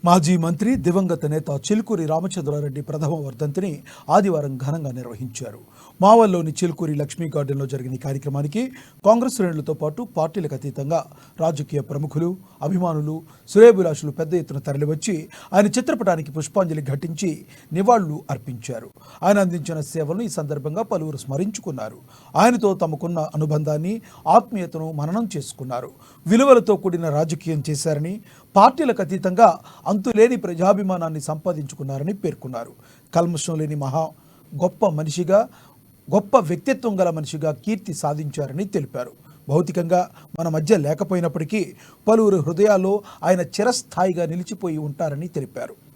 మాజీ మంత్రి దివంగత నేత చిలుకూరి రామచంద్రారెడ్డి ప్రథమ వర్ధంతిని ఆదివారం ఘనంగా నిర్వహించారు. మావల్లోని చిలుకూరి లక్ష్మీ గార్డెన్లో జరిగిన ఈ కార్యక్రమానికి కాంగ్రెస్ శ్రేణులతో పాటు పార్టీలకు అతీతంగా రాజకీయ ప్రముఖులు, అభిమానులు, శ్రేయోభిలాషులు పెద్ద ఎత్తున తరలివచ్చి ఆయన చిత్రపటానికి పుష్పాంజలి ఘటించి నివాళులు అర్పించారు. ఆయన అందించిన సేవలను ఈ సందర్భంగా పలువురు స్మరించుకున్నారు. ఆయనతో తమకున్న అనుబంధాన్ని, ఆత్మీయతను మననం చేసుకున్నారు. విలువలతో కూడిన రాజకీయం చేశారని, పార్టీలకు అతీతంగా అంతులేని ప్రజాభిమానాన్ని సంపాదించుకున్నారని పేర్కొన్నారు. కల్మషం లేని గొప్ప మనిషిగా, గొప్ప వ్యక్తిత్వం గల మనిషిగా కీర్తి సాధించారని తెలిపారు. భౌతికంగా మన మధ్య లేకపోయినప్పటికీ పలువురు హృదయాల్లో ఆయన చిరస్థాయిగా నిలిచిపోయి ఉంటారని తెలిపారు.